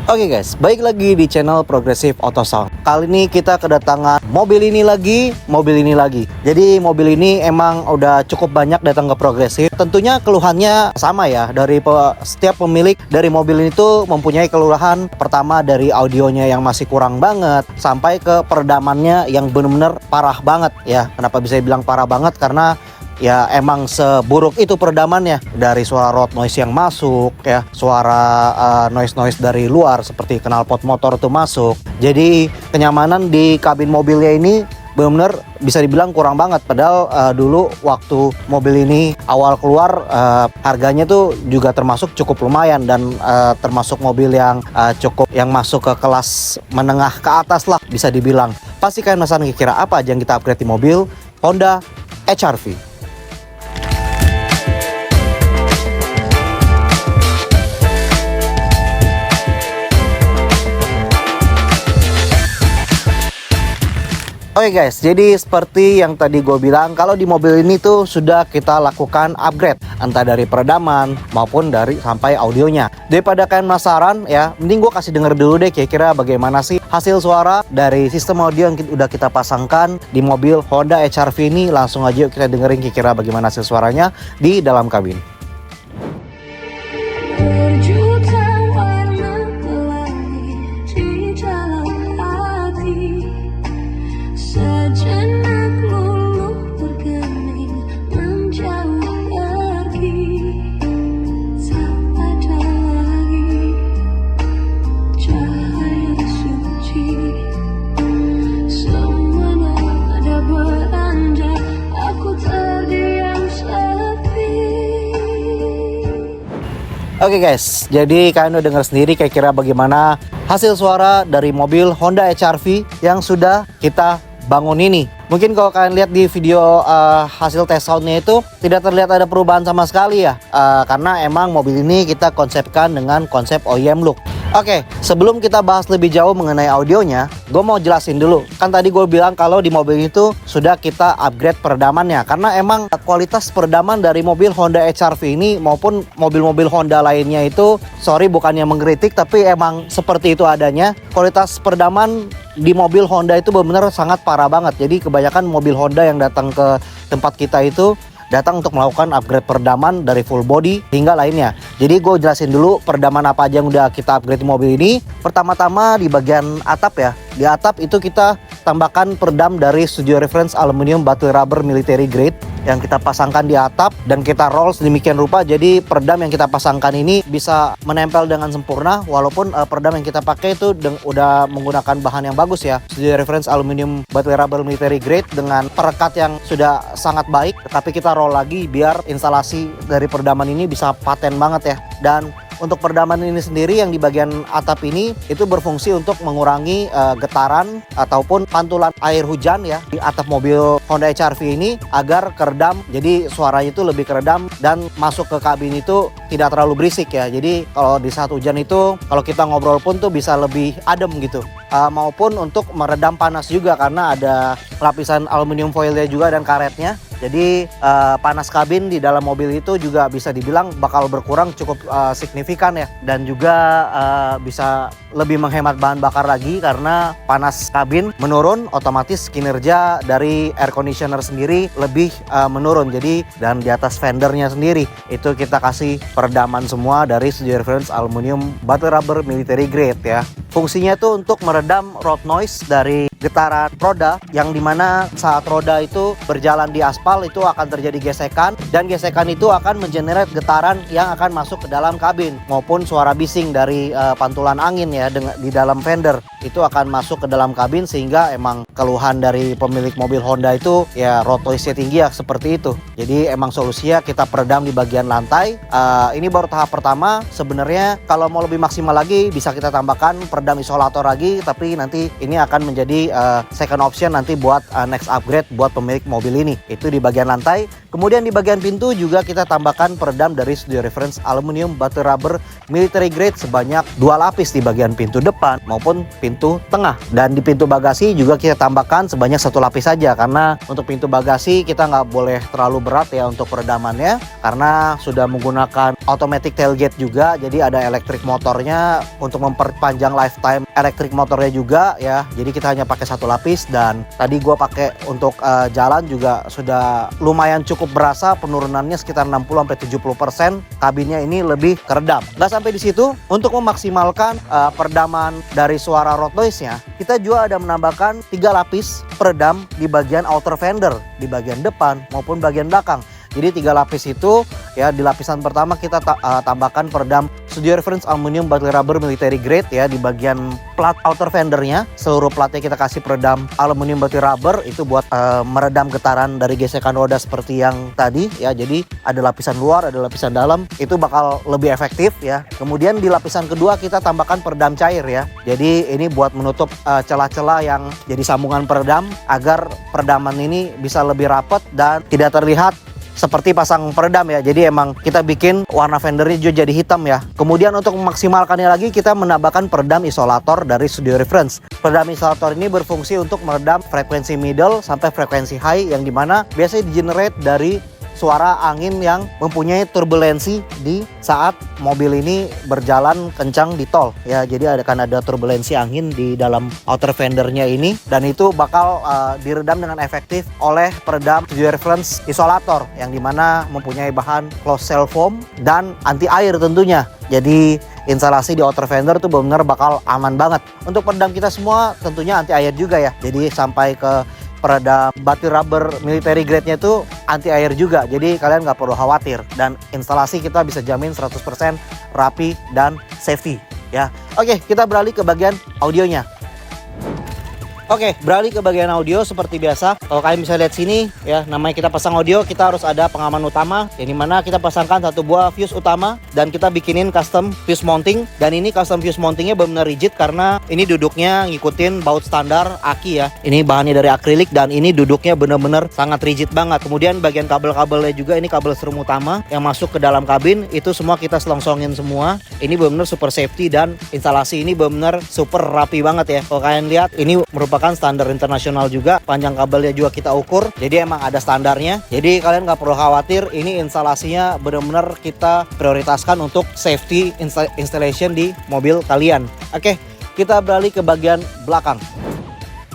Oke guys, baik lagi di channel Progressive Auto Sound. Kali ini kita kedatangan mobil ini lagi. Jadi mobil ini emang udah cukup banyak datang ke Progressive. Tentunya keluhannya sama ya, dari setiap pemilik dari mobil ini tuh mempunyai keluhan. Pertama dari audionya yang masih kurang banget, sampai ke peredamannya yang bener-bener parah banget ya. Kenapa bisa bilang parah banget? Karena ya emang seburuk itu peredamannya, dari suara road noise yang masuk ya, suara noise dari luar seperti knalpot motor itu masuk. Jadi kenyamanan di kabin mobilnya ini benar-benar bisa dibilang kurang banget. Padahal dulu waktu mobil ini awal keluar harganya tuh juga termasuk cukup lumayan, dan termasuk mobil yang cukup yang masuk ke kelas menengah ke atas lah bisa dibilang. Pasti kalian penasaran kira apa aja yang kita upgrade di mobil Honda HR-V. Oke guys, jadi seperti yang tadi gue bilang, kalau di mobil ini tuh sudah kita lakukan upgrade, entah dari peredaman maupun dari sampai audionya. Daripada kalian penasaran ya, mending gue kasih denger dulu deh kira-kira bagaimana sih hasil suara dari sistem audio yang udah kita pasangkan di mobil Honda HR-V ini. Langsung aja yuk kita dengerin kira-kira bagaimana hasil suaranya di dalam kabin. Oke guys, jadi kalian udah dengar sendiri kira-kira bagaimana hasil suara dari mobil Honda HR-V yang sudah kita bangun ini. Mungkin kalau kalian lihat di video hasil tes soundnya itu tidak terlihat ada perubahan sama sekali ya, karena emang mobil ini kita konsepkan dengan konsep OEM look. Oke, sebelum kita bahas lebih jauh mengenai audionya, gue mau jelasin dulu. Kan tadi gue bilang kalau di mobil itu sudah kita upgrade peredamannya, karena emang kualitas peredaman dari mobil Honda HR-V ini maupun mobil-mobil Honda lainnya itu, sorry bukannya mengkritik, tapi emang seperti itu adanya. Kualitas peredaman di mobil Honda itu benar-benar sangat parah banget. Jadi kebanyakan mobil Honda yang datang ke tempat kita itu datang untuk melakukan upgrade peredaman dari full body hingga lainnya. Jadi gue jelasin dulu peredaman apa aja yang udah kita upgrade di mobil ini. Pertama-tama di bagian atap ya. Di atap itu kita tambahkan peredam dari Studio Reference Aluminium Battery Rubber Military Grade yang kita pasangkan di atap dan kita roll sedemikian rupa. Jadi peredam yang kita pasangkan ini bisa menempel dengan sempurna, walaupun peredam yang kita pakai itu udah menggunakan bahan yang bagus ya, Studio Reference Aluminium Battery Rubber Military Grade dengan perekat yang sudah sangat baik. Tapi kita roll lagi biar instalasi dari peredaman ini bisa paten banget ya. Dan untuk peredaman ini sendiri yang di bagian atap ini itu berfungsi untuk mengurangi getaran ataupun pantulan air hujan ya di atap mobil Honda HR-V ini agar keredam. Jadi suaranya itu lebih keredam dan masuk ke kabin itu tidak terlalu berisik ya. Jadi kalau di saat hujan itu kalau kita ngobrol pun tuh bisa lebih adem gitu. Maupun untuk meredam panas juga karena ada lapisan aluminium foilnya juga dan karetnya. Jadi panas kabin di dalam mobil itu juga bisa dibilang bakal berkurang cukup signifikan ya. Dan juga bisa lebih menghemat bahan bakar lagi karena panas kabin menurun, otomatis kinerja dari air conditioner sendiri lebih menurun. Jadi dan di atas fendernya sendiri itu kita kasih peredaman semua dari Studio Reference Aluminium Battery Rubber Military Grade ya. Fungsinya itu untuk meredam road noise dari getaran roda, yang dimana saat roda itu berjalan di aspal itu akan terjadi gesekan, dan gesekan itu akan mengenerate getaran yang akan masuk ke dalam kabin, maupun suara bising dari pantulan angin ya di dalam fender itu akan masuk ke dalam kabin, sehingga emang keluhan dari pemilik mobil Honda itu ya road noise-nya tinggi ya seperti itu. Jadi emang solusinya kita peredam di bagian lantai. Ini baru tahap pertama. Sebenarnya kalau mau lebih maksimal lagi bisa kita tambahkan peredam isolator lagi, tapi nanti ini akan menjadi jadi second option nanti buat next upgrade buat pemilik mobil ini. Itu di bagian lantai. Kemudian di bagian pintu juga kita tambahkan peredam dari Studio Reference aluminium batu rubber military grade sebanyak 2 lapis di bagian pintu depan maupun pintu tengah. Dan di pintu bagasi juga kita tambahkan sebanyak 1 lapis saja, karena untuk pintu bagasi kita nggak boleh terlalu berat ya untuk peredamannya, karena sudah menggunakan automatic tailgate juga, jadi ada elektrik motornya untuk memperpanjang lifetime elektrik motornya juga ya. Jadi kita hanya pakai 1 lapis, dan tadi gua pakai untuk jalan juga sudah lumayan cukup berasa penurunannya sekitar 60-70%. Kabinnya ini lebih keredam. Nggak sampai di situ, untuk memaksimalkan peredaman dari suara road noise-nya, kita juga ada menambahkan 3 lapis peredam di bagian outer fender, di bagian depan maupun bagian belakang. Jadi 3 lapis itu ya, di lapisan pertama kita tambahkan peredam Studio Reference aluminium batu rubber military grade ya di bagian plat outer fendernya. Seluruh platnya kita kasih peredam aluminium batu rubber itu buat meredam getaran dari gesekan roda seperti yang tadi ya. Jadi ada lapisan luar, ada lapisan dalam, itu bakal lebih efektif ya. Kemudian di lapisan kedua kita tambahkan peredam cair ya. Jadi ini buat menutup celah-celah yang jadi sambungan peredam agar peredaman ini bisa lebih rapat dan tidak terlihat seperti pasang peredam ya. Jadi emang kita bikin warna fendernya juga jadi hitam ya. Kemudian untuk memaksimalkannya lagi, kita menambahkan peredam isolator dari Studio Reference. Peredam isolator ini berfungsi untuk meredam frekuensi middle sampai frekuensi high, yang dimana biasanya di-generate dari suara angin yang mempunyai turbulensi di saat mobil ini berjalan kencang di tol ya. Jadi akan ada turbulensi angin di dalam outer fendernya ini, dan itu bakal diredam dengan efektif oleh peredam Studio Reference isolator, yang dimana mempunyai bahan closed cell foam dan anti air tentunya. Jadi instalasi di outer fender tuh benar-benar bakal aman banget. Untuk peredam kita semua tentunya anti air juga ya. Jadi sampai ke peredam batu rubber military grade-nya itu anti air juga. Jadi kalian nggak perlu khawatir, dan instalasi kita bisa jamin 100% rapi dan safety ya. Oke, kita beralih ke bagian audionya. Oke, beralih ke bagian audio seperti biasa. Kalau kalian bisa lihat sini ya, namanya kita pasang audio, kita harus ada pengaman utama, yang dimana kita pasangkan 1 buah fuse utama dan kita bikinin custom fuse mounting. Dan ini custom fuse mountingnya benar-benar rigid karena ini duduknya ngikutin baut standar aki ya. Ini bahannya dari akrilik dan ini duduknya benar-benar sangat rigid banget. Kemudian bagian kabel-kabelnya juga, ini kabel serum utama yang masuk ke dalam kabin, itu semua kita selongsongin semua. Ini benar-benar super safety dan instalasi ini benar-benar super rapi banget ya. Kalau kalian lihat, ini merupakan standar internasional juga, panjang kabelnya juga kita ukur, jadi emang ada standarnya. Jadi kalian nggak perlu khawatir, ini instalasinya benar-benar kita prioritaskan untuk safety installation di mobil kalian. Oke, kita beralih ke bagian belakang.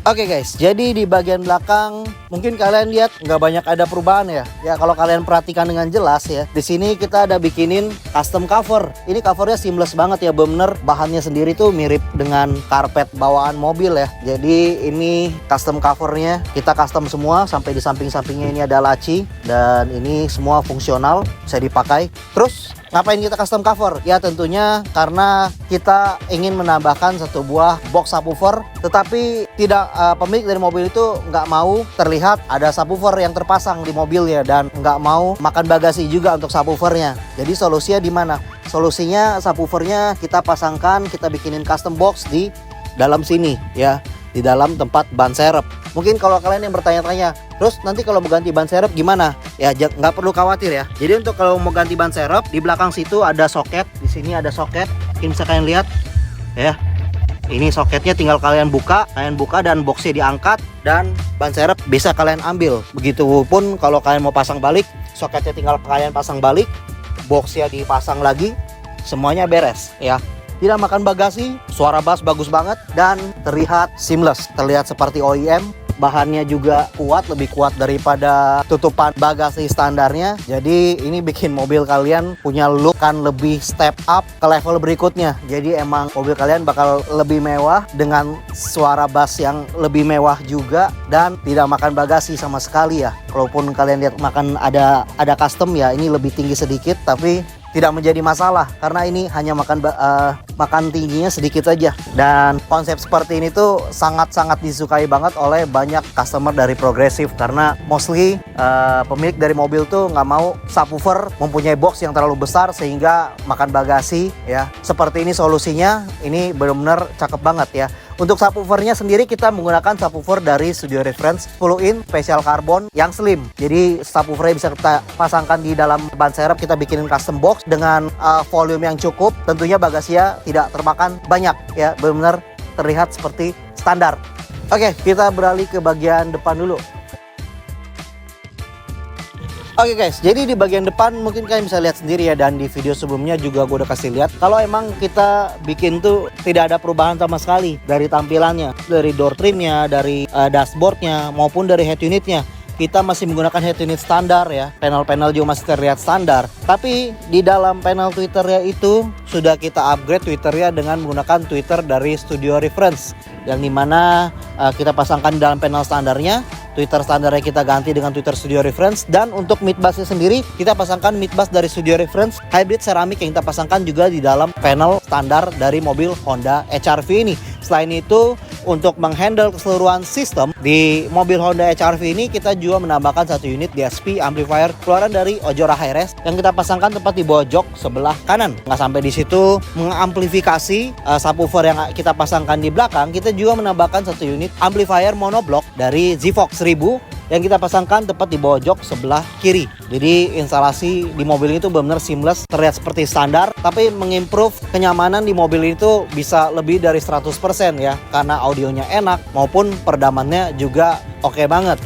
Oke guys, jadi di bagian belakang mungkin kalian lihat nggak banyak ada perubahan ya. Ya kalau kalian perhatikan dengan jelas ya, di sini kita ada bikinin custom cover. Ini covernya seamless banget ya, bener bahannya sendiri tuh mirip dengan karpet bawaan mobil ya. Jadi ini custom covernya kita custom semua, sampai di samping-sampingnya ini ada laci, dan ini semua fungsional bisa dipakai. Terus ngapain kita custom cover? Ya tentunya karena kita ingin menambahkan 1 buah box subwoofer, tetapi tidak pemilik dari mobil itu nggak mau terlihat ada subwoofer yang terpasang di mobilnya, dan nggak mau makan bagasi juga untuk subwoofernya. Jadi solusinya di mana? Solusinya subwoofernya kita pasangkan, kita bikinin custom box di dalam sini ya, di dalam tempat ban serep. Mungkin kalau kalian yang bertanya-tanya, terus nanti kalau mau ganti ban serep gimana? Ya nggak perlu khawatir ya. Jadi untuk kalau mau ganti ban serep, di belakang situ ada soket. Di sini ada soket. Mungkin bisa kalian lihat ya. Ini soketnya tinggal kalian buka dan boxnya diangkat, dan ban serep bisa kalian ambil. Begitupun kalau kalian mau pasang balik, soketnya tinggal kalian pasang balik, boxnya dipasang lagi, semuanya beres ya. Tidak makan bagasi, suara bass bagus banget, dan terlihat seamless, terlihat seperti OEM. Bahannya juga kuat, lebih kuat daripada tutupan bagasi standarnya. Jadi ini bikin mobil kalian punya look kan lebih step up ke level berikutnya. Jadi emang mobil kalian bakal lebih mewah dengan suara bass yang lebih mewah juga, dan tidak makan bagasi sama sekali ya. Walaupun kalian lihat makan ada custom ya, ini lebih tinggi sedikit, tapi tidak menjadi masalah karena ini hanya makan tingginya sedikit saja. Dan konsep seperti ini tuh sangat-sangat disukai banget oleh banyak customer dari Progressive, karena mostly pemilik dari mobil tuh nggak mau subwoofer mempunyai box yang terlalu besar sehingga makan bagasi ya. Seperti ini solusinya, ini benar-benar cakep banget ya. Untuk subwoofernya sendiri kita menggunakan subwoofer dari Studio Reference 10 in special carbon yang slim. Jadi subwoofernya bisa kita pasangkan di dalam ban serep, kita bikinin custom box dengan volume yang cukup. Tentunya bagasinya tidak termakan banyak ya, benar-benar terlihat seperti standar. Oke, kita beralih ke bagian depan dulu. Oke guys, jadi di bagian depan mungkin kalian bisa lihat sendiri ya, dan di video sebelumnya juga gue udah kasih lihat kalau emang kita bikin tuh tidak ada perubahan sama sekali dari tampilannya, dari door trimnya, dari dashboardnya maupun dari head unitnya. Kita masih menggunakan head unit standar ya, panel-panel juga masih terlihat standar. Tapi di dalam panel tweeternya itu sudah kita upgrade tweeternya dengan menggunakan tweeter dari Studio Reference, yang dimana kita pasangkan di dalam panel standarnya. Tweeter standarnya kita ganti dengan tweeter Studio Reference, dan untuk mid bassnya sendiri kita pasangkan mid bass dari Studio Reference hybrid ceramic yang kita pasangkan juga di dalam panel standar dari mobil Honda HR-V ini. Selain itu, untuk menghandle keseluruhan sistem di mobil Honda HR-V ini, kita juga menambahkan satu unit DSP amplifier keluaran dari Ojora Hi-Res yang kita pasangkan tepat di bawah jok sebelah kanan. Nggak sampai di situ, mengamplifikasi subwoofer yang kita pasangkan di belakang, kita juga menambahkan satu unit amplifier monoblock dari Zvox 1000 yang kita pasangkan tepat di bawah jok sebelah kiri. Jadi instalasi di mobil ini tuh benar-benar seamless, terlihat seperti standar, tapi mengimprove kenyamanan di mobil itu bisa lebih dari 100% ya, karena audionya enak maupun perdamannya juga oke banget.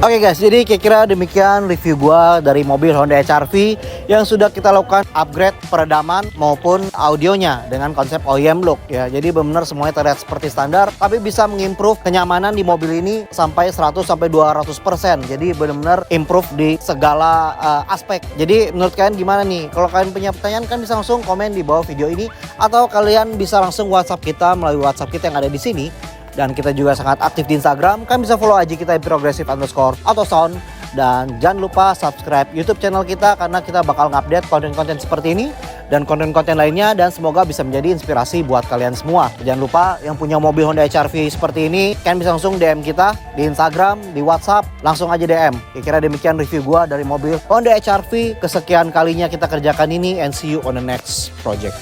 Oke guys, jadi kira-kira demikian review gua dari mobil Honda HR-V yang sudah kita lakukan upgrade peredaman maupun audionya dengan konsep OEM look ya. Jadi benar-benar semuanya terlihat seperti standar, tapi bisa mengimprove kenyamanan di mobil ini sampai 100-200%. Jadi benar-benar improve di segala aspek. Jadi menurut kalian gimana nih? Kalau kalian punya pertanyaan kan bisa langsung komen di bawah video ini, atau kalian bisa langsung WhatsApp kita melalui WhatsApp kita yang ada di sini. Dan kita juga sangat aktif di Instagram, kalian bisa follow aja kita progressive_autosound. Dan jangan lupa subscribe YouTube channel kita, karena kita bakal ngupdate konten-konten seperti ini dan konten-konten lainnya, dan semoga bisa menjadi inspirasi buat kalian semua. Jangan lupa yang punya mobil Honda HR-V seperti ini, kalian bisa langsung DM kita di Instagram, di WhatsApp, langsung aja DM. Kira-kira demikian review gua dari mobil Honda HR-V kesekian kalinya kita kerjakan ini, and see you on the next project.